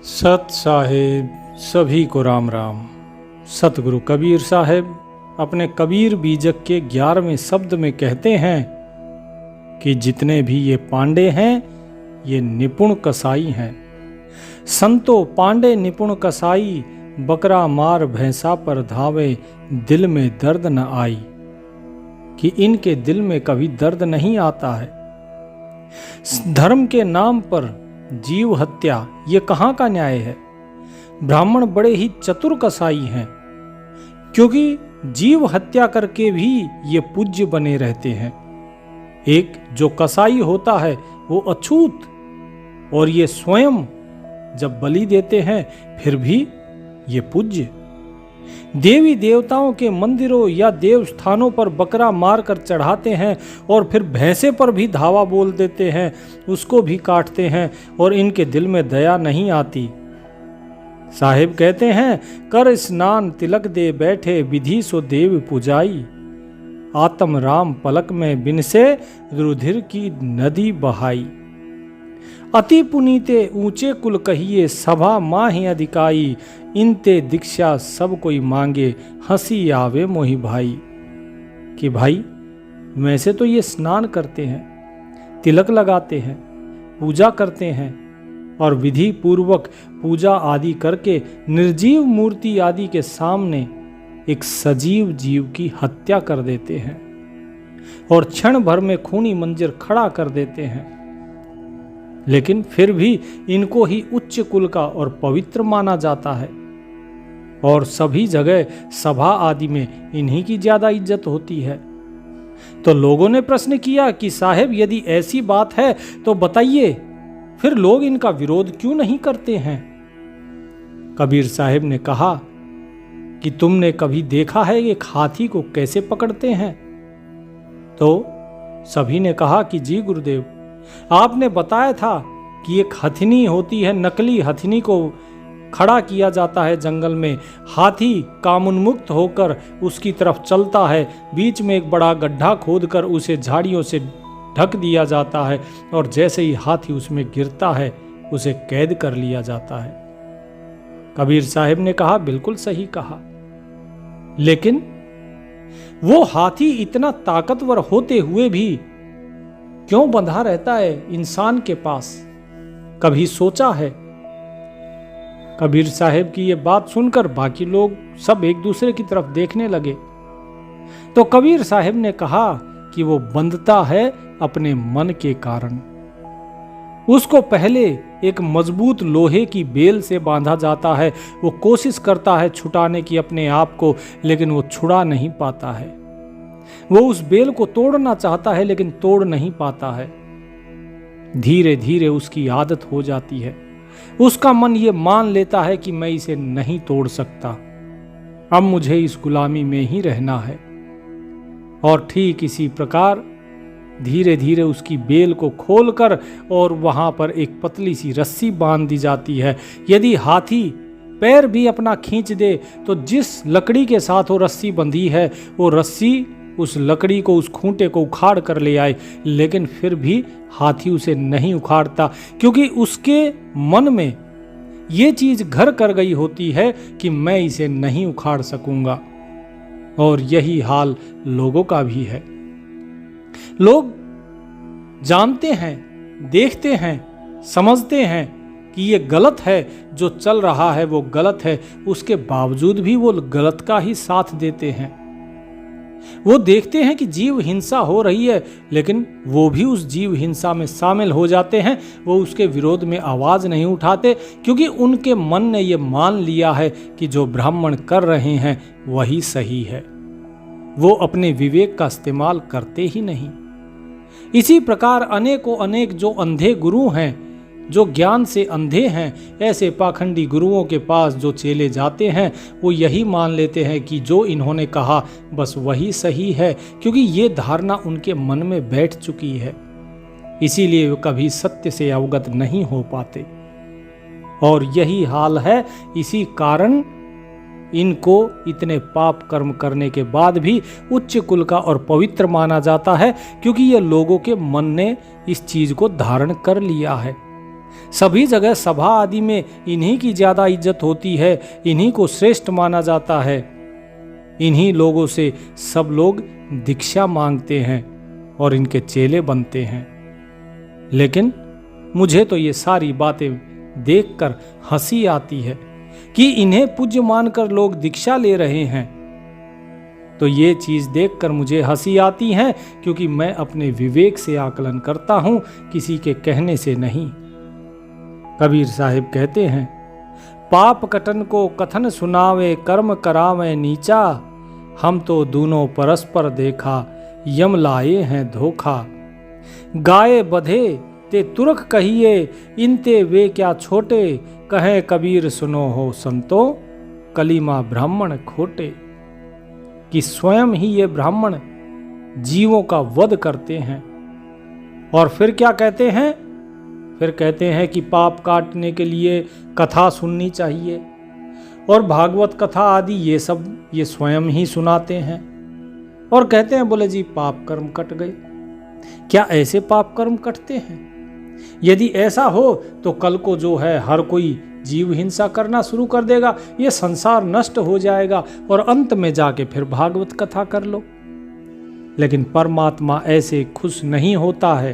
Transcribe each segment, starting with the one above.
सत साहेब सभी को राम राम। सतगुरु कबीर साहेब अपने कबीर बीजक के 11वें शब्द में कहते हैं कि जितने भी ये पांडे हैं ये निपुण कसाई हैं। संतो पांडे निपुण कसाई, बकरा मार भैंसा पर धावे, दिल में दर्द न आई। कि इनके दिल में कभी दर्द नहीं आता है। धर्म के नाम पर जीव हत्या ये कहाँ का न्याय है। ब्राह्मण बड़े ही चतुर कसाई हैं, क्योंकि जीव हत्या करके भी ये पूज्य बने रहते हैं। एक जो कसाई होता है वो अछूत, और ये स्वयं जब बलि देते हैं फिर भी ये पूज्य। देवी देवताओं के मंदिरों या देव स्थानों पर बकरा मार कर चढ़ाते हैं और फिर भैंसे पर भी धावा बोल देते हैं, उसको भी काटते हैं, और इनके दिल में दया नहीं आती। साहिब कहते हैं, कर स्नान तिलक दे बैठे, विधि सो देव पूजाई। आत्म राम पलक में बिनसे, रुधिर की नदी बहाई। अति पुनीते ऊंचे कुल कहिए, सभा माहि अधिकाई। इनते दीक्षा सब कोई मांगे, हंसी आवे मोहि भाई। कि भाई वैसे तो ये स्नान करते हैं, तिलक लगाते हैं, पूजा करते हैं, और विधि पूर्वक पूजा आदि करके निर्जीव मूर्ति आदि के सामने एक सजीव जीव की हत्या कर देते हैं और क्षण भर में खूनी मंजर खड़ा कर देते हैं। लेकिन फिर भी इनको ही उच्च कुल का और पवित्र माना जाता है, और सभी जगह सभा आदि में इन्हीं की ज्यादा इज्जत होती है। तो लोगों ने प्रश्न किया कि साहेब यदि ऐसी बात है तो बताइए, फिर लोग इनका विरोध क्यों नहीं करते हैं। कबीर साहेब ने कहा कि तुमने कभी देखा है एक हाथी को कैसे पकड़ते हैं। तो सभी ने कहा कि जी गुरुदेव, आपने बताया था कि एक हथिनी होती है, नकली हथिनी को खड़ा किया जाता है जंगल में। हाथी कामोन्मुक्त होकर उसकी तरफ चलता है, बीच में एक बड़ा गड्ढा खोदकर उसे झाड़ियों से ढक दिया जाता है, और जैसे ही हाथी उसमें गिरता है उसे कैद कर लिया जाता है। कबीर साहिब ने कहा, बिल्कुल सही कहा, लेकिन वो हाथी इतना ताकतवर होते हुए भी क्यों बंधा रहता है इंसान के पास, कभी सोचा है। कबीर साहेब की ये बात सुनकर बाकी लोग सब एक दूसरे की तरफ देखने लगे। तो कबीर साहेब ने कहा कि वो बंधता है अपने मन के कारण। उसको पहले एक मजबूत लोहे की बेल से बांधा जाता है, वो कोशिश करता है छुटाने की अपने आप को, लेकिन वो छुड़ा नहीं पाता है। वो उस बेल को तोड़ना चाहता है लेकिन तोड़ नहीं पाता है। धीरे धीरे उसकी आदत हो जाती है, उसका मन ये मान लेता है कि मैं इसे नहीं तोड़ सकता, अब मुझे इस गुलामी में ही रहना है। और ठीक इसी प्रकार धीरे धीरे उसकी बेल को खोलकर और वहां पर एक पतली सी रस्सी बांध दी जाती है। यदि हाथी पैर भी अपना खींच दे तो जिस लकड़ी के साथ वो रस्सी बंधी है वो रस्सी उस लकड़ी को, उस खूंटे को उखाड़ कर ले आए, लेकिन फिर भी हाथी उसे नहीं उखाड़ता, क्योंकि उसके मन में ये चीज घर कर गई होती है कि मैं इसे नहीं उखाड़ सकूंगा। और यही हाल लोगों का भी है। लोग जानते हैं, देखते हैं, समझते हैं कि ये गलत है, जो चल रहा है वो गलत है, उसके बावजूद भी वो गलत का ही साथ देते हैं। वो देखते हैं कि जीव हिंसा हो रही है, लेकिन वो भी उस जीव हिंसा में शामिल हो जाते हैं। वो उसके विरोध में आवाज नहीं उठाते, क्योंकि उनके मन ने ये मान लिया है कि जो ब्राह्मण कर रहे हैं वही सही है। वो अपने विवेक का इस्तेमाल करते ही नहीं। इसी प्रकार अनेकों अनेक जो अंधे गुरु हैं, जो ज्ञान से अंधे हैं, ऐसे पाखंडी गुरुओं के पास जो चेले जाते हैं वो यही मान लेते हैं कि जो इन्होंने कहा बस वही सही है, क्योंकि ये धारणा उनके मन में बैठ चुकी है। इसीलिए वो कभी सत्य से अवगत नहीं हो पाते, और यही हाल है। इसी कारण इनको इतने पाप कर्म करने के बाद भी उच्च कुल का और पवित्र माना जाता है, क्योंकि ये लोगों के मन ने इस चीज को धारण कर लिया है। सभी जगह सभा आदि में इन्हीं की ज्यादा इज्जत होती है, इन्हीं को श्रेष्ठ माना जाता है। इन्हीं लोगों से सब लोग दीक्षा मांगते हैं और इनके चेले बनते हैं। लेकिन मुझे तो ये सारी बातें देखकर हंसी आती है कि इन्हें पूज्य मानकर लोग दीक्षा ले रहे हैं। तो ये चीज देखकर मुझे हंसी आती है, क्योंकि मैं अपने विवेक से आकलन करता हूं, किसी के कहने से नहीं। कबीर साहिब कहते हैं, पाप कटन को कथन सुनावे, कर्म करावे नीचा, हम तो दोनों परस्पर देखा, यम लाए हैं धोखा। गाये बधे ते तुरक कहिए, इनते वे क्या छोटे, कहे कबीर सुनो हो संतो, कलीमा ब्राह्मण खोटे। कि स्वयं ही ये ब्राह्मण जीवों का वध करते हैं। और फिर क्या कहते हैं? फिर कहते हैं कि पाप काटने के लिए कथा सुननी चाहिए, और भागवत कथा आदि ये सब ये स्वयं ही सुनाते हैं। और कहते हैं, बोले जी पाप कर्म कट गए। क्या ऐसे पाप कर्म कटते हैं? यदि ऐसा हो तो कल को जो है हर कोई जीव हिंसा करना शुरू कर देगा, ये संसार नष्ट हो जाएगा, और अंत में जाके फिर भागवत कथा कर लो। लेकिन परमात्मा ऐसे खुश नहीं होता है,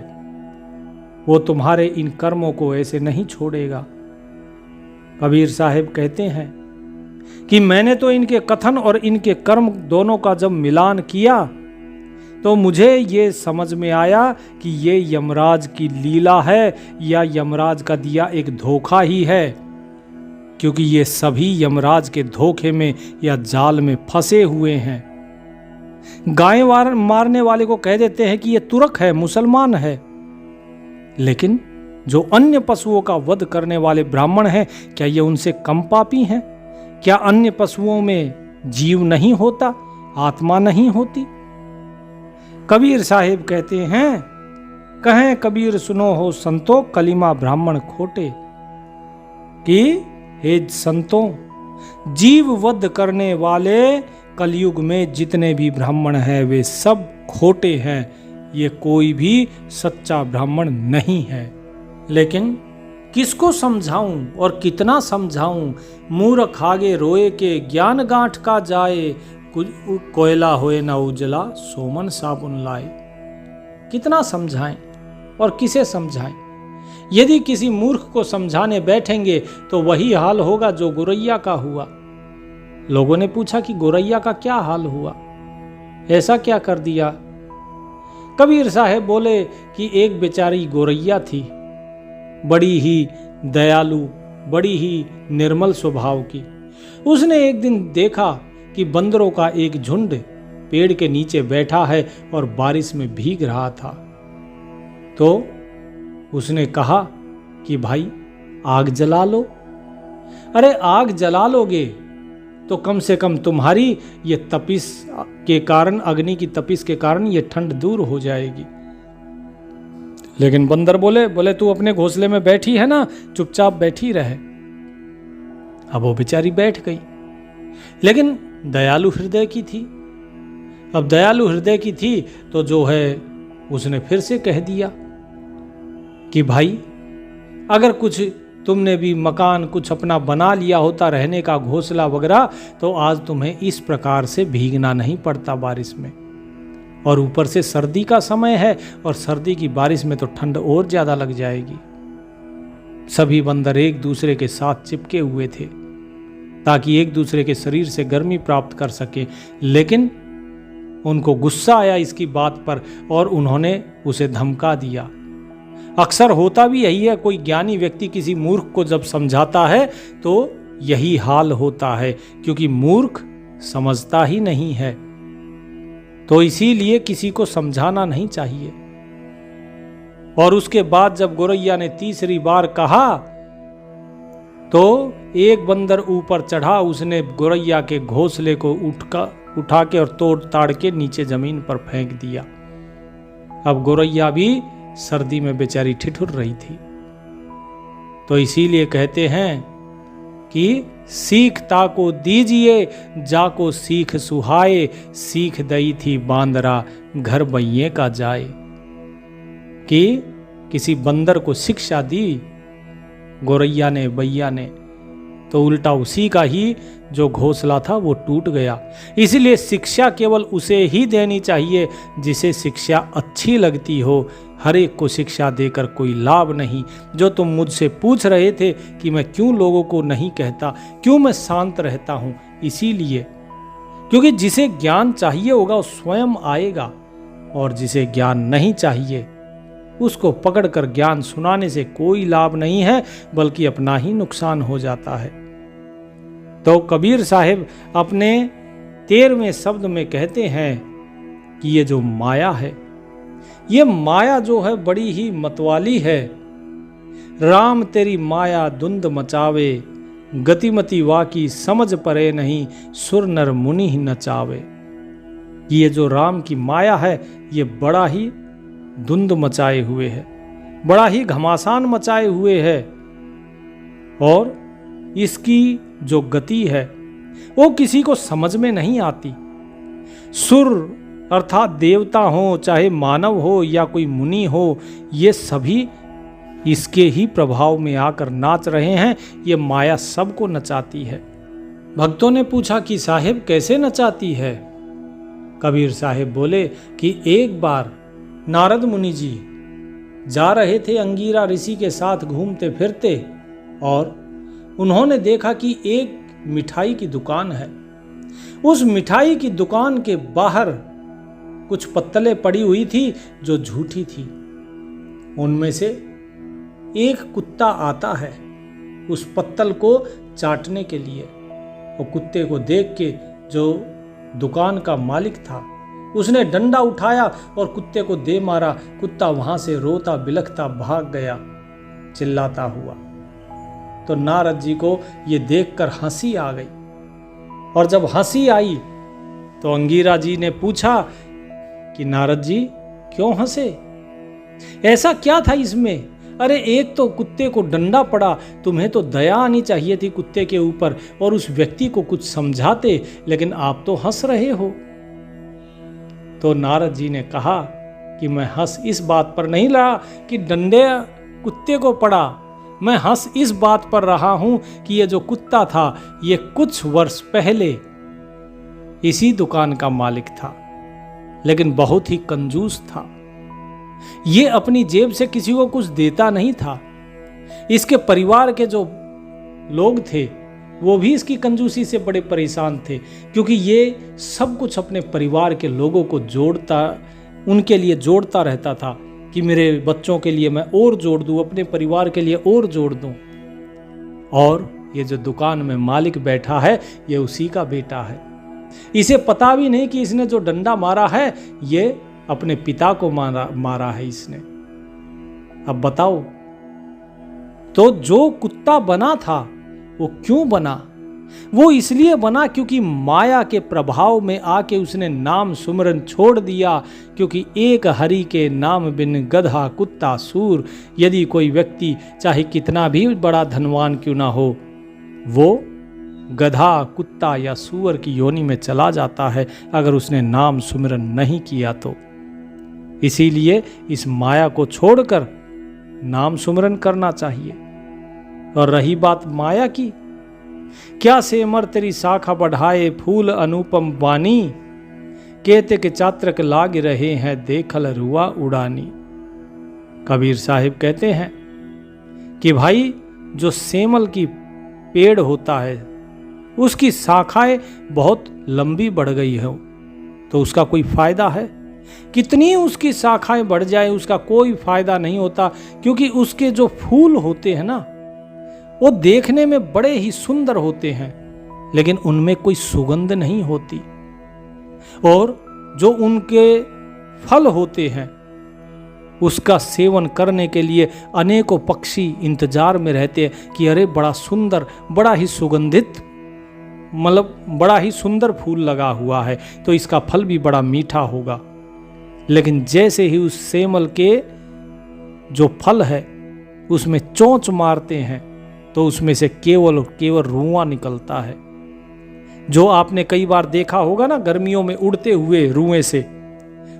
वो तुम्हारे इन कर्मों को ऐसे नहीं छोड़ेगा। कबीर साहिब कहते हैं कि मैंने तो इनके कथन और इनके कर्म दोनों का जब मिलान किया तो मुझे ये समझ में आया कि ये यमराज की लीला है या यमराज का दिया एक धोखा ही है, क्योंकि ये सभी यमराज के धोखे में या जाल में फंसे हुए हैं। गाय मारने वाले को कह देते हैं कि ये तुरक है, मुसलमान है, लेकिन जो अन्य पशुओं का वध करने वाले ब्राह्मण हैं, क्या ये उनसे कम पापी हैं? क्या अन्य पशुओं में जीव नहीं होता, आत्मा नहीं होती? कबीर साहिब कहते हैं, कहें कबीर सुनो हो संतो, कलीमा ब्राह्मण खोटे। कि हे संतों, जीव वध करने वाले कलयुग में जितने भी ब्राह्मण हैं वे सब खोटे हैं, ये कोई भी सच्चा ब्राह्मण नहीं है। लेकिन किसको समझाऊं और कितना समझाऊं? मूर्ख आगे रोए के ज्ञान गांठ का जाए, कोयला होए ना उजला, सोमन साबुन लाए। कितना समझाएं और किसे समझाएं? यदि किसी मूर्ख को समझाने बैठेंगे तो वही हाल होगा जो गोरैया का हुआ। लोगों ने पूछा कि गोरैया का क्या हाल हुआ, ऐसा क्या कर दिया? कबीर साहब बोले कि एक बेचारी गोरैया थी, बड़ी ही दयालु, बड़ी ही निर्मल स्वभाव की। उसने एक दिन देखा कि बंदरों का एक झुंड पेड़ के नीचे बैठा है और बारिश में भीग रहा था। तो उसने कहा कि भाई आग जला लो। अरे आग जला लोगे तो कम से कम तुम्हारी ये तपिश के कारण, अग्नि की तपिश के कारण ये ठंड दूर हो जाएगी। लेकिन बंदर बोले तू अपने घोंसले में बैठी है ना, चुपचाप बैठी रहे। अब वो बेचारी बैठ गई, लेकिन दयालु हृदय की थी। अब दयालु हृदय की थी तो जो है उसने फिर से कह दिया कि भाई अगर कुछ तुमने भी मकान कुछ अपना बना लिया होता, रहने का घोंसला वगैरह, तो आज तुम्हें इस प्रकार से भीगना नहीं पड़ता बारिश में। और ऊपर से सर्दी का समय है, और सर्दी की बारिश में तो ठंड और ज्यादा लग जाएगी। सभी बंदर एक दूसरे के साथ चिपके हुए थे ताकि एक दूसरे के शरीर से गर्मी प्राप्त कर सके, लेकिन उनको गुस्सा आया इसकी बात पर और उन्होंने उसे धमका दिया। अक्सर होता भी यही है, कोई ज्ञानी व्यक्ति किसी मूर्ख को जब समझाता है तो यही हाल होता है, क्योंकि मूर्ख समझता ही नहीं है। तो इसीलिए किसी को समझाना नहीं चाहिए। और उसके बाद जब गोरैया ने तीसरी बार कहा तो एक बंदर ऊपर चढ़ा, उसने गोरैया के घोंसले को उठा के और तोड़ ताड़ के नीचे जमीन पर फेंक दिया। अब गोरैया भी सर्दी में बेचारी ठिठुर रही थी। तो इसीलिए कहते हैं कि सीख ताको दीजिए, जाको सीख सुहाए, सीख दई थी बांदरा, घर बैये का जाए। कि किसी बंदर को शिक्षा दी गोरैया ने, बैया ने, तो उल्टा उसी का ही जो घोंसला था वो टूट गया। इसलिए शिक्षा केवल उसे ही देनी चाहिए जिसे शिक्षा अच्छी लगती हो। हर एक को शिक्षा देकर कोई लाभ नहीं। जो तुम मुझसे पूछ रहे थे कि मैं क्यों लोगों को नहीं कहता, क्यों मैं शांत रहता हूँ, इसीलिए क्योंकि जिसे ज्ञान चाहिए होगा वो स्वयं आएगा, और जिसे ज्ञान नहीं चाहिए उसको पकड़कर ज्ञान सुनाने से कोई लाभ नहीं है, बल्कि अपना ही नुकसान हो जाता है। तो कबीर साहब अपने 13वें शब्द में कहते हैं कि ये जो माया है, ये माया जो है बड़ी ही मतवाली है। राम तेरी माया धुंध मचावे, गतिमति वाकी समझ परे नहीं, सुर नर मुनि ही नचावे। ये जो राम की माया है ये बड़ा ही धुंध मचाए हुए है, बड़ा ही घमासान मचाए हुए है, और इसकी जो गति है वो किसी को समझ में नहीं आती। सुर अर्थात देवता हो, चाहे मानव हो या कोई मुनि हो, ये सभी इसके ही प्रभाव में आकर नाच रहे हैं। ये माया सबको नचाती है। भक्तों ने पूछा कि साहिब कैसे नचाती है? कबीर साहिब बोले कि एक बार नारद मुनि जी जा रहे थे अंगीरा ऋषि के साथ घूमते फिरते, और उन्होंने देखा कि एक मिठाई की दुकान है। उस मिठाई की दुकान के बाहर कुछ पत्तलें पड़ी हुई थी जो झूठी थी। उनमें से एक कुत्ता आता है उस पत्तल को चाटने के लिए, और कुत्ते को देख के जो दुकान का मालिक था उसने डंडा उठाया और कुत्ते को दे मारा। कुत्ता वहां से रोता बिलखता भाग गया, चिल्लाता हुआ। तो नारद जी को ये देखकर हंसी आ गई, और जब हंसी आई तो अंगीरा जी ने पूछा कि नारद जी क्यों हंसे, ऐसा क्या था इसमें? अरे एक तो कुत्ते को डंडा पड़ा, तुम्हें तो दया आनी चाहिए थी कुत्ते के ऊपर और उस व्यक्ति को कुछ समझाते, लेकिन आप तो हंस रहे हो। तो नारद जी ने कहा कि मैं हंस इस बात पर नहीं रहा कि डंडे कुत्ते को पड़ा, मैं हंस इस बात पर रहा हूं कि ये जो कुत्ता था ये कुछ वर्ष पहले इसी दुकान का मालिक था, लेकिन बहुत ही कंजूस था। ये अपनी जेब से किसी को कुछ देता नहीं था। इसके परिवार के जो लोग थे वो भी इसकी कंजूसी से बड़े परेशान थे, क्योंकि ये सब कुछ अपने परिवार के लोगों को जोड़ता, उनके लिए जोड़ता रहता था कि मेरे बच्चों के लिए मैं और जोड़ दूं, अपने परिवार के लिए और जोड़ दूं। और ये जो दुकान में मालिक बैठा है ये उसी का बेटा है। इसे पता भी नहीं कि इसने जो डंडा मारा है ये अपने पिता को मारा है इसने। अब बताओ, तो जो कुत्ता बना था वो क्यों बना? वो इसलिए बना क्योंकि माया के प्रभाव में आके उसने नाम सुमरन छोड़ दिया। क्योंकि एक हरि के नाम बिन गधा कुत्ता सूर, यदि कोई व्यक्ति चाहे कितना भी बड़ा धनवान क्यों ना हो, वो गधा, कुत्ता या सूअर की योनि में चला जाता है अगर उसने नाम सुमिरन नहीं किया तो। इसीलिए इस माया को छोड़कर नाम सुमिरन करना चाहिए। और रही बात माया की, क्या सेमर तेरी शाखा बढ़ाए फूल अनुपम बानी, कहते के चात्रक लाग रहे हैं देखल रुआ उड़ानी। कबीर साहिब कहते हैं कि भाई जो सेमल की पेड़ होता है उसकी शाखाएं बहुत लंबी बढ़ गई हो तो उसका कोई फायदा है? कितनी उसकी शाखाएं बढ़ जाए उसका कोई फायदा नहीं होता, क्योंकि उसके जो फूल होते हैं ना वो देखने में बड़े ही सुंदर होते हैं, लेकिन उनमें कोई सुगंध नहीं होती। और जो उनके फल होते हैं उसका सेवन करने के लिए अनेकों पक्षी इंतजार में रहते हैं कि अरे बड़ा सुंदर, बड़ा ही सुगंधित, मतलब बड़ा ही सुंदर फूल लगा हुआ है तो इसका फल भी बड़ा मीठा होगा। लेकिन जैसे ही उस सेमल के जो फल है उसमें चोंच मारते हैं तो उसमें से केवल रुआं निकलता है। जो आपने कई बार देखा होगा ना गर्मियों में उड़ते हुए रुएं से,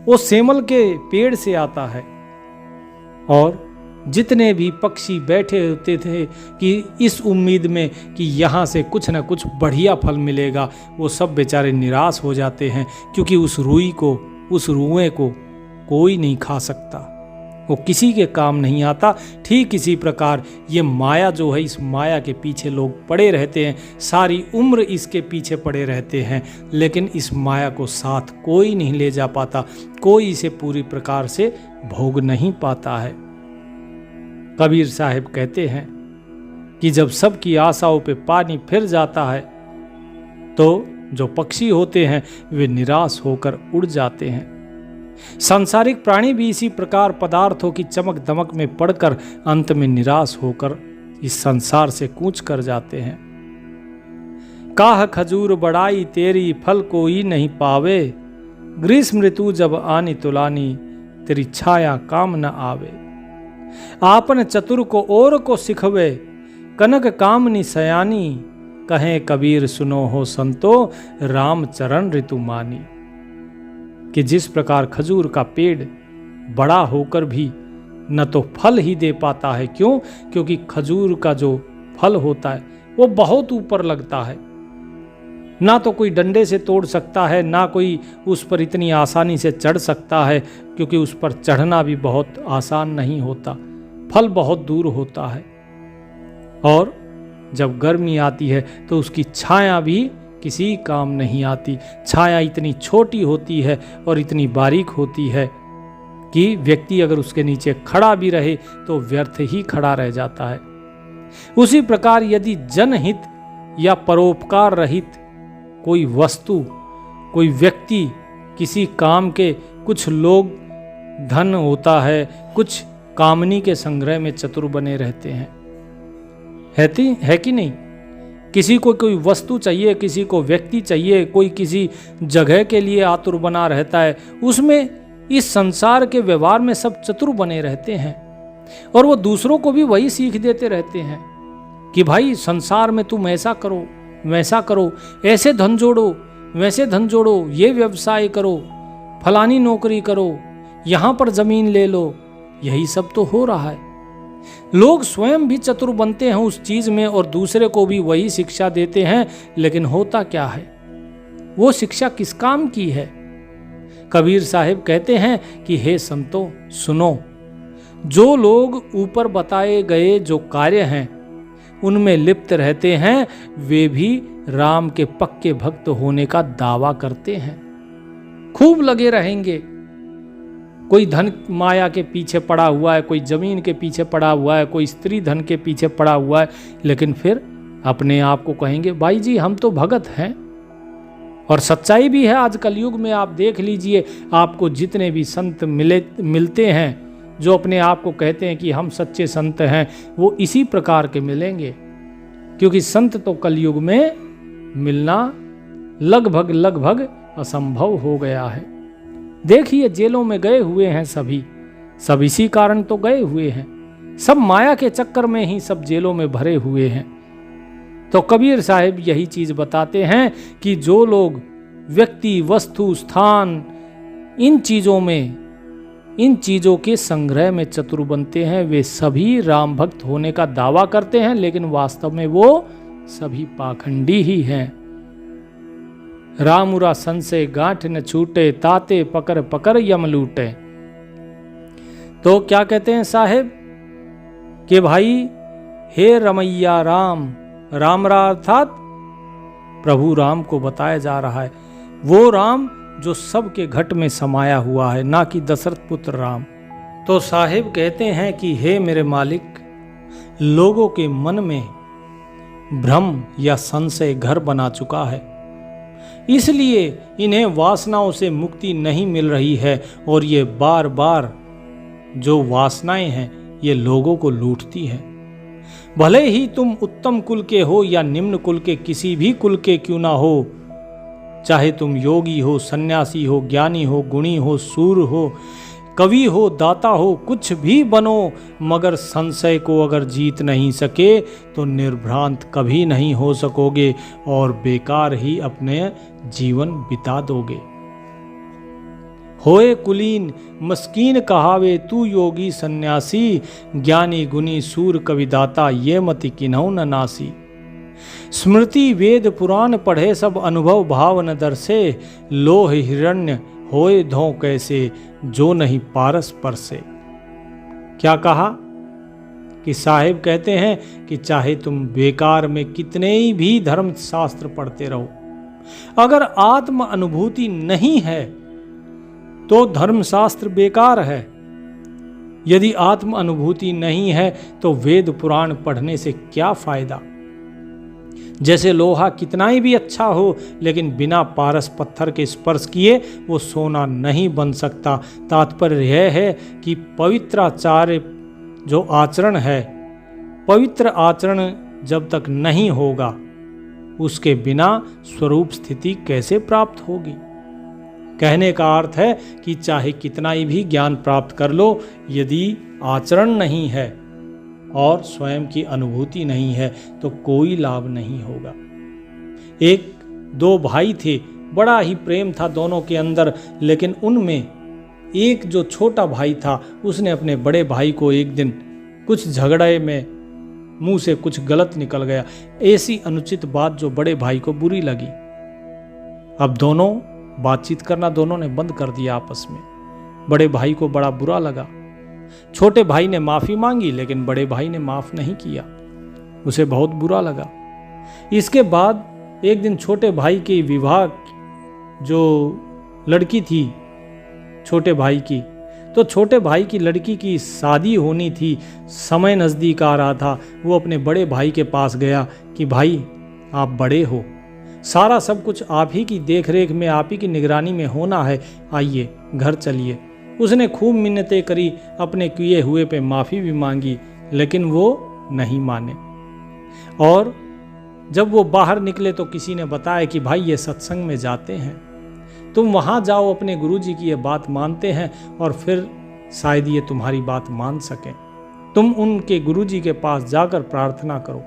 वो सेमल के पेड़ से आता है। और जितने भी पक्षी बैठे होते थे कि इस उम्मीद में कि यहाँ से कुछ न कुछ बढ़िया फल मिलेगा, वो सब बेचारे निराश हो जाते हैं, क्योंकि उस रुई को, उस रुएं को कोई नहीं खा सकता, वो किसी के काम नहीं आता। ठीक इसी प्रकार ये माया जो है, इस माया के पीछे लोग पड़े रहते हैं, सारी उम्र इसके पीछे पड़े रहते हैं, लेकिन इस माया को साथ कोई नहीं ले जा पाता, कोई इसे पूरी प्रकार से भोग नहीं पाता है। कबीर साहब कहते हैं कि जब सबकी आशाओं पे पानी फिर जाता है तो जो पक्षी होते हैं वे निराश होकर उड़ जाते हैं। सांसारिक प्राणी भी इसी प्रकार पदार्थों की चमक दमक में पड़कर अंत में निराश होकर इस संसार से कूच कर जाते हैं। काह खजूर बड़ाई तेरी फल कोई नहीं पावे, ग्रीष्म ऋतु जब आनी तुलानी तेरी छाया काम न आवे। आपन चतुर को और को सिखवे, कनक कामनी सयानी, कहें कबीर सुनो हो संतो, राम चरण ऋतु मानी। कि जिस प्रकार खजूर का पेड़ बड़ा होकर भी न तो फल ही दे पाता है, क्यों? क्योंकि खजूर का जो फल होता है वो बहुत ऊपर लगता है, ना तो कोई डंडे से तोड़ सकता है, ना कोई उस पर इतनी आसानी से चढ़ सकता है, क्योंकि उस पर चढ़ना भी बहुत आसान नहीं होता, फल बहुत दूर होता है। और जब गर्मी आती है तो उसकी छाया भी किसी काम नहीं आती। छाया इतनी छोटी होती है और इतनी बारीक होती है कि व्यक्ति अगर उसके नीचे खड़ा भी रहे तो व्यर्थ ही खड़ा रह जाता है। उसी प्रकार यदि जनहित या परोपकार रहित कोई वस्तु, कोई व्यक्ति, किसी काम के, कुछ लोग धन होता है, कुछ कामनी के संग्रह में चतुर बने रहते हैं, है कि नहीं? किसी को कोई वस्तु चाहिए, किसी को व्यक्ति चाहिए, कोई किसी जगह के लिए आतुर बना रहता है, उसमें इस संसार के व्यवहार में सब चतुर बने रहते हैं और वो दूसरों को भी वही सीख देते रहते हैं कि भाई संसार में तुम ऐसा करो, वैसा करो, ऐसे धन जोड़ो, वैसे धन जोड़ो, ये व्यवसाय करो, फलानी नौकरी करो, यहाँ पर जमीन ले लो। यही सब तो हो रहा है। लोग स्वयं भी चतुर बनते हैं उस चीज में और दूसरे को भी वही शिक्षा देते हैं, लेकिन होता क्या है? वो शिक्षा किस काम की है? कबीर साहिब कहते हैं कि हे संतो सुनो, जो लोग ऊपर बताए गए जो कार्य हैं उनमें लिप्त रहते हैं, वे भी राम के पक्के भक्त होने का दावा करते हैं, खूब लगे रहेंगे। कोई धन माया के पीछे पड़ा हुआ है, कोई जमीन के पीछे पड़ा हुआ है, कोई स्त्री धन के पीछे पड़ा हुआ है, लेकिन फिर अपने आप को कहेंगे भाई जी हम तो भगत हैं। और सच्चाई भी है। आज कलयुग में आप देख लीजिए, आपको जितने भी संत मिलते हैं जो अपने आप को कहते हैं कि हम सच्चे संत हैं, वो इसी प्रकार के मिलेंगे, क्योंकि संत तो कलयुग में मिलना लगभग असंभव हो गया है। देखिए जेलों में गए हुए हैं सभी, सब इसी कारण तो गए हुए हैं, सब माया के चक्कर में ही सब जेलों में भरे हुए हैं। तो कबीर साहिब यही चीज बताते हैं कि जो लोग व्यक्ति, वस्तु, स्थान, इन चीजों में, इन चीजों के संग्रह में चतुर बनते हैं, वे सभी राम भक्त होने का दावा करते हैं, लेकिन वास्तव में वो सभी पाखंडी ही हैं। रामुरा संशय गांठ न छूटे, ताते पकड़ पकड़ यम लूटे। तो क्या कहते हैं साहेब कि भाई हे रमैया राम, राम अर्थात प्रभु राम को बताया जा रहा है, वो राम जो सबके घट में समाया हुआ है, ना कि दशरथ पुत्र राम। तो साहिब कहते हैं कि हे मेरे मालिक, लोगों के मन में भ्रम या संशय घर बना चुका है, इसलिए इन्हें वासनाओं से मुक्ति नहीं मिल रही है और ये बार बार जो वासनाएं हैं ये लोगों को लूटती हैं। भले ही तुम उत्तम कुल के हो या निम्न कुल के, किसी भी कुल के क्यों ना हो, चाहे तुम योगी हो, सन्यासी हो, ज्ञानी हो, गुणी हो, सूर हो, कवि हो, दाता हो, कुछ भी बनो, मगर संशय को अगर जीत नहीं सके तो निर्भ्रांत कभी नहीं हो सकोगे और बेकार ही अपने जीवन बिता दोगे। होए कुलीन मस्कीन कहावे तू योगी सन्यासी, ज्ञानी गुनी सूर कविदाता ये मति किन्हौ न नासी। स्मृति वेद पुराण पढ़े सब अनुभव भाव न दर्शे, लोह हिरण्य होए धों कैसे जो नहीं पारस पर से। क्या कहा कि साहिब कहते हैं कि चाहे तुम बेकार में कितने ही भी धर्म शास्त्र पढ़ते रहो, अगर आत्म अनुभूति नहीं है तो धर्मशास्त्र बेकार है। यदि आत्म अनुभूति नहीं है तो वेद पुराण पढ़ने से क्या फायदा। जैसे लोहा कितना ही भी अच्छा हो लेकिन बिना पारस पत्थर के स्पर्श किए वो सोना नहीं बन सकता। तात्पर्य यह है कि पवित्राचार्य जो आचरण है, पवित्र आचरण जब तक नहीं होगा उसके बिना स्वरूप स्थिति कैसे प्राप्त होगी। कहने का अर्थ है कि चाहे कितना ही भी ज्ञान प्राप्त कर लो, यदि आचरण नहीं है और स्वयं की अनुभूति नहीं है तो कोई लाभ नहीं होगा। एक दो भाई थे, बड़ा ही प्रेम था दोनों के अंदर, लेकिन उनमें एक जो छोटा भाई था उसने अपने बड़े भाई को एक दिन कुछ झगड़े में मुंह से कुछ गलत निकल गया, ऐसी अनुचित बात जो बड़े भाई को बुरी लगी। अब दोनों बातचीत करना दोनों ने बंद कर दिया आपस में। बड़े भाई को बड़ा बुरा लगा। छोटे भाई ने माफी मांगी लेकिन बड़े भाई ने माफ नहीं किया, उसे बहुत बुरा लगा। इसके बाद एक दिन छोटे भाई के विवाह, जो लड़की थी छोटे भाई की, तो छोटे भाई की लड़की की शादी होनी थी, समय नज़दीक आ रहा था। वो अपने बड़े भाई के पास गया कि भाई आप बड़े हो, सारा सब कुछ आप ही की देख रेख में, आप ही की निगरानी में होना है, आइए घर चलिए। उसने खूब मिन्नतें करी, अपने किए हुए पे माफ़ी भी मांगी, लेकिन वो नहीं माने। और जब वो बाहर निकले तो किसी ने बताया कि भाई ये सत्संग में जाते हैं, तुम वहाँ जाओ, अपने गुरुजी की ये बात मानते हैं और फिर शायद ये तुम्हारी बात मान सकें। तुम उनके गुरुजी के पास जाकर प्रार्थना करो।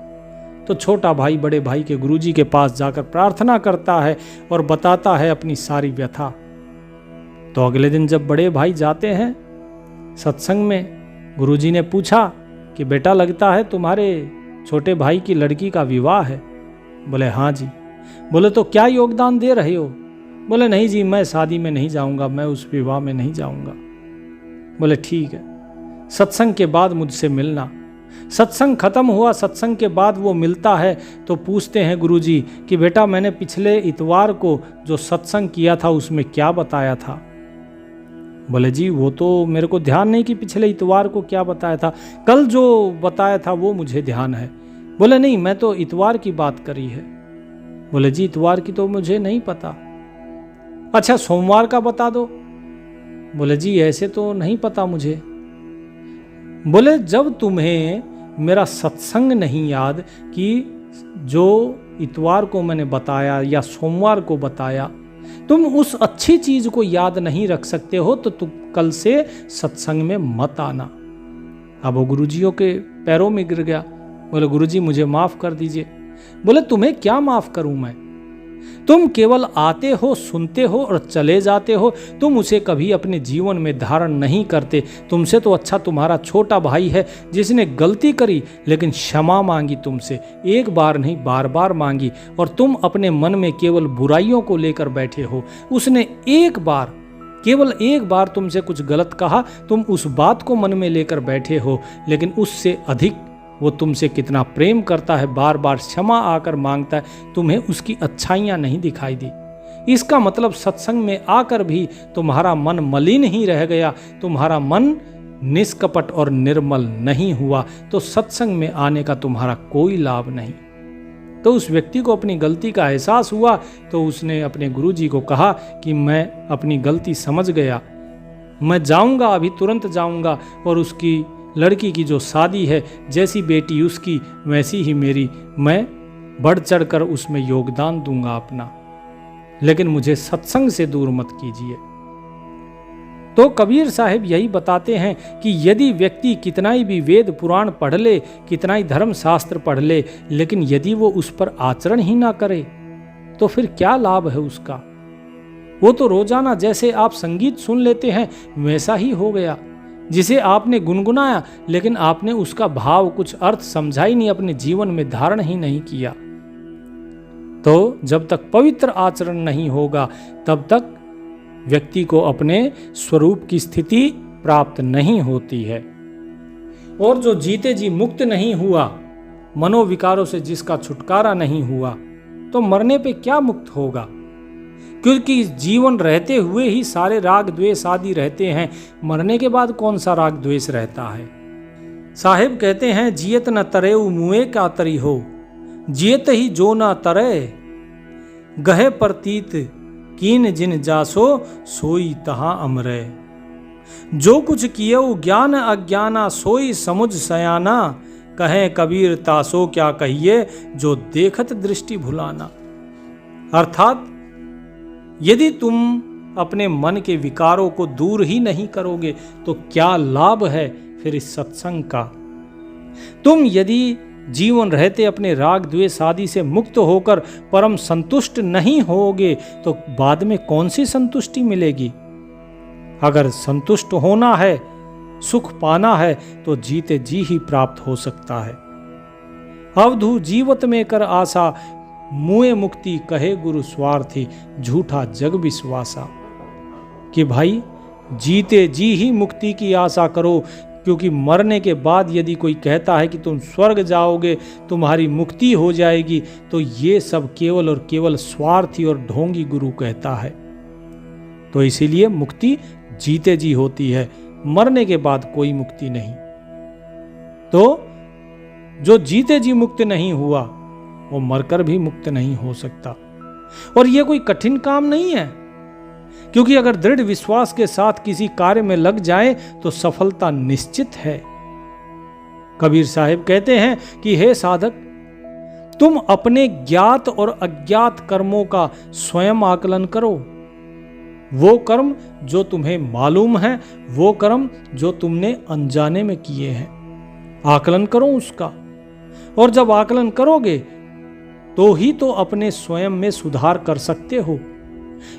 तो छोटा भाई बड़े भाई के गुरुजी के पास जाकर प्रार्थना करता है और बताता है अपनी सारी व्यथा। तो अगले दिन जब बड़े भाई जाते हैं सत्संग में, गुरुजी ने पूछा कि बेटा लगता है तुम्हारे छोटे भाई की लड़की का विवाह है। बोले हाँ जी। बोले तो क्या योगदान दे रहे हो? बोले नहीं जी, मैं शादी में नहीं जाऊंगा, मैं उस विवाह में नहीं जाऊंगा। बोले ठीक है, सत्संग के बाद मुझसे मिलना। सत्संग खत्म हुआ, सत्संग के बाद वो मिलता है तो पूछते हैं गुरुजी कि बेटा मैंने पिछले इतवार को जो सत्संग किया था उसमें क्या बताया था? बोले जी वो तो मेरे को ध्यान नहीं कि पिछले इतवार को क्या बताया था, कल जो बताया था वो मुझे ध्यान है। बोले नहीं, मैं तो इतवार की बात करी है। बोले जी इतवार की तो मुझे नहीं पता। अच्छा सोमवार का बता दो। बोले जी ऐसे तो नहीं पता मुझे। बोले जब तुम्हें मेरा सत्संग नहीं याद कि जो इतवार को मैंने बताया या सोमवार को बताया, तुम उस अच्छी चीज को याद नहीं रख सकते हो तो तुम कल से सत्संग में मत आना। अब वो गुरुजियों के पैरों में गिर गया। बोले गुरुजी मुझे माफ कर दीजिए। बोले तुम्हें क्या माफ करूं मैं? तुम केवल आते हो, सुनते हो और चले जाते हो, तुम उसे कभी अपने जीवन में धारण नहीं करते। तुमसे तो अच्छा तुम्हारा छोटा भाई है जिसने गलती करी लेकिन क्षमा मांगी तुमसे, एक बार नहीं बार बार मांगी, और तुम अपने मन में केवल बुराइयों को लेकर बैठे हो। उसने एक बार, केवल एक बार तुमसे कुछ गलत कहा, तुम उस बात को मन में लेकर बैठे हो, लेकिन उससे अधिक वो तुमसे कितना प्रेम करता है, बार बार क्षमा आकर मांगता है, तुम्हें उसकी अच्छाइयाँ नहीं दिखाई दी। इसका मतलब सत्संग में आकर भी तुम्हारा मन मलिन ही रह गया, तुम्हारा मन निष्कपट और निर्मल नहीं हुआ, तो सत्संग में आने का तुम्हारा कोई लाभ नहीं। तो उस व्यक्ति को अपनी गलती का एहसास हुआ तो उसने अपने गुरुजी को कहा कि मैं अपनी गलती समझ गया, मैं जाऊंगा, अभी तुरंत जाऊंगा, और उसकी लड़की की जो शादी है, जैसी बेटी उसकी वैसी ही मेरी, मैं बढ़ चढ़ कर उसमें योगदान दूंगा अपना, लेकिन मुझे सत्संग से दूर मत कीजिए। तो कबीर साहब यही बताते हैं कि यदि व्यक्ति कितना ही भी वेद पुराण पढ़ ले, कितना ही धर्म शास्त्र पढ़ ले, लेकिन यदि वो उस पर आचरण ही ना करे तो फिर क्या लाभ है उसका? वो तो रोजाना जैसे आप संगीत सुन लेते हैं वैसा ही हो गया, जिसे आपने गुनगुनाया लेकिन आपने उसका भाव कुछ अर्थ समझा ही नहीं, अपने जीवन में धारण ही नहीं किया। तो जब तक पवित्र आचरण नहीं होगा तब तक व्यक्ति को अपने स्वरूप की स्थिति प्राप्त नहीं होती है। और जो जीते जी मुक्त नहीं हुआ, मनोविकारों से जिसका छुटकारा नहीं हुआ, तो मरने पे क्या मुक्त होगा? क्योंकि जीवन रहते हुए ही सारे राग द्वेष आदि रहते हैं, मरने के बाद कौन सा राग द्वेष रहता है? साहिब कहते हैं, जियत न तरे मुए का तरी हो, जियत ही जो न तरे, गहे प्रतीत कीन जिन जासो सोई तहां अमरे। जो कुछ कियो ज्ञान अज्ञाना सोई समुझ सयाना, कहे कबीर तासो क्या कहिए जो देखत दृष्टि भुलाना। अर्थात यदि तुम अपने मन के विकारों को दूर ही नहीं करोगे तो क्या लाभ है फिर इस सत्संग का? तुम यदि जीवन रहते अपने राग द्वेष आदि से मुक्त होकर परम संतुष्ट नहीं होगे तो बाद में कौन सी संतुष्टि मिलेगी? अगर संतुष्ट होना है, सुख पाना है, तो जीते जी ही प्राप्त हो सकता है। अवधू जीवत में कर आशा, मुए मुक्ति कहे गुरु स्वार्थी, झूठा जग विश्वासा। कि भाई जीते जी ही मुक्ति की आशा करो, क्योंकि मरने के बाद यदि कोई कहता है कि तुम स्वर्ग जाओगे, तुम्हारी मुक्ति हो जाएगी, तो ये सब केवल और केवल स्वार्थी और ढोंगी गुरु कहता है। तो इसीलिए मुक्ति जीते जी होती है, मरने के बाद कोई मुक्ति नहीं। तो जो जीते जी मुक्त नहीं हुआ वो मरकर भी मुक्त नहीं हो सकता। और ये कोई कठिन काम नहीं है, क्योंकि अगर दृढ़ विश्वास के साथ किसी कार्य में लग जाए तो सफलता निश्चित है। कबीर साहिब कहते हैं कि हे साधक, तुम अपने ज्ञात और अज्ञात कर्मों का स्वयं आकलन करो। वो कर्म जो तुम्हें मालूम है, वो कर्म जो तुमने अनजाने में किए हैं, आकलन करो उसका। और जब आकलन करोगे तो ही तो अपने स्वयं में सुधार कर सकते हो।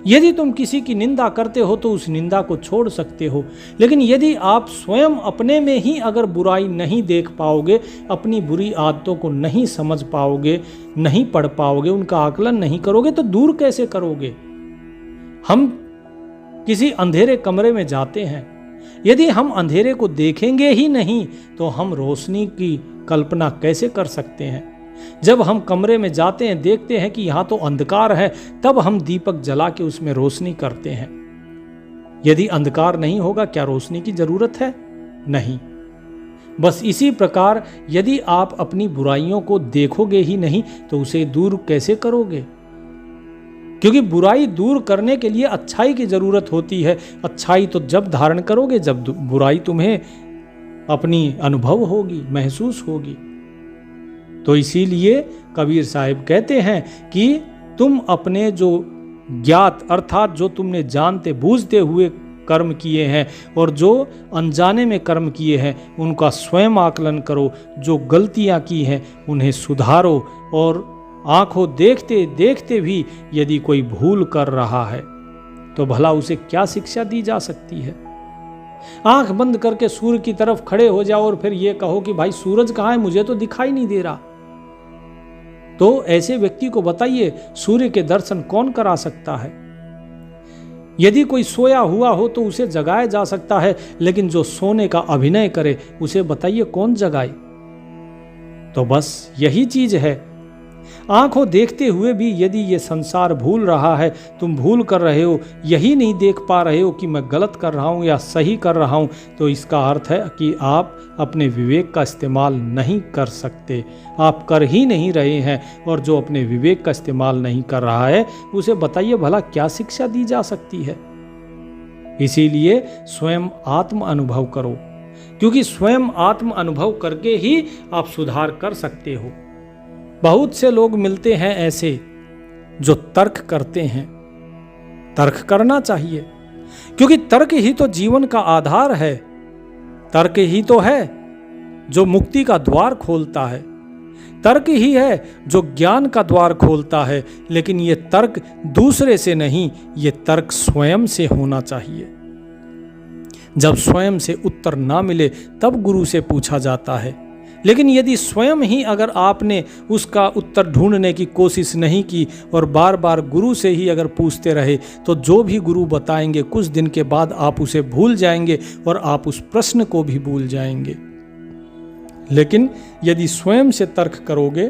यदि तुम किसी की निंदा करते हो तो उस निंदा को छोड़ सकते हो, लेकिन यदि आप स्वयं अपने में ही अगर बुराई नहीं देख पाओगे, अपनी बुरी आदतों को नहीं समझ पाओगे, नहीं पढ़ पाओगे, उनका आकलन नहीं करोगे, तो दूर कैसे करोगे? हम किसी अंधेरे कमरे में जाते हैं, यदि हम अंधेरे को देखेंगे ही नहीं तो हम रोशनी की कल्पना कैसे कर सकते हैं? जब हम कमरे में जाते हैं, देखते हैं कि यहाँ तो अंधकार है, तब हम दीपक जला के उसमें रोशनी करते हैं। यदि अंधकार नहीं होगा, क्या रोशनी की जरूरत है? नहीं। बस इसी प्रकार यदि आप अपनी बुराइयों को देखोगे ही नहीं तो उसे दूर कैसे करोगे? क्योंकि बुराई दूर करने के लिए अच्छाई की जरूरत होती है। अच्छाई तो जब धारण करोगे जब बुराई तुम्हें अपनी अनुभव होगी, महसूस होगी। तो इसीलिए कबीर साहिब कहते हैं कि तुम अपने जो ज्ञात अर्थात जो तुमने जानते बूझते हुए कर्म किए हैं और जो अनजाने में कर्म किए हैं उनका स्वयं आकलन करो। जो गलतियां की हैं उन्हें सुधारो, और आंखों देखते देखते भी यदि कोई भूल कर रहा है तो भला उसे क्या शिक्षा दी जा सकती है? आंख बंद करके सूर्य की तरफ खड़े हो जाओ और फिर ये कहो कि भाई सूरज कहाँ है, मुझे तो दिखाई नहीं दे रहा। तो ऐसे व्यक्ति को बताइए सूर्य के दर्शन कौन करा सकता है? यदि कोई सोया हुआ हो तो उसे जगाया जा सकता है, लेकिन जो सोने का अभिनय करे उसे बताइए कौन जगाए? तो बस यही चीज है। आंखों देखते हुए भी यदि ये संसार भूल रहा है, तुम भूल कर रहे हो, यही नहीं देख पा रहे हो कि मैं गलत कर रहा हूं या सही कर रहा हूं, तो इसका अर्थ है कि आप अपने विवेक का इस्तेमाल नहीं कर सकते। आप कर ही नहीं रहे हैं, और जो अपने विवेक का इस्तेमाल नहीं कर रहा है उसे बताइए भला क्या शिक्षा दी जा सकती है? इसीलिए स्वयं आत्म अनुभव करो, क्योंकि स्वयं आत्म अनुभव करके ही आप सुधार कर सकते हो। बहुत से लोग मिलते हैं ऐसे जो तर्क करते हैं। तर्क करना चाहिए, क्योंकि तर्क ही तो जीवन का आधार है। तर्क ही तो है जो मुक्ति का द्वार खोलता है। तर्क ही है जो ज्ञान का द्वार खोलता है, लेकिन ये तर्क दूसरे से नहीं, ये तर्क स्वयं से होना चाहिए। जब स्वयं से उत्तर ना मिले तब गुरु से पूछा जाता है, लेकिन यदि स्वयं ही अगर आपने उसका उत्तर ढूंढने की कोशिश नहीं की और बार बार गुरु से ही अगर पूछते रहे, तो जो भी गुरु बताएंगे कुछ दिन के बाद आप उसे भूल जाएंगे और आप उस प्रश्न को भी भूल जाएंगे। लेकिन यदि स्वयं से तर्क करोगे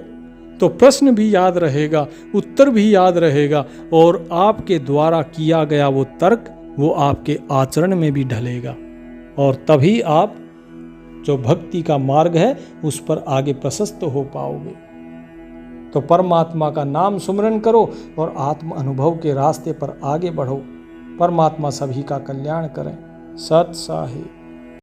तो प्रश्न भी याद रहेगा, उत्तर भी याद रहेगा और आपके द्वारा किया गया वो तर्क वो आपके आचरण में भी ढलेगा और तभी आप जो भक्ति का मार्ग है उस पर आगे प्रशस्त हो पाओगे। तो परमात्मा का नाम सुमरन करो और आत्म अनुभव के रास्ते पर आगे बढ़ो। परमात्मा सभी का कल्याण करें। सत साहिब।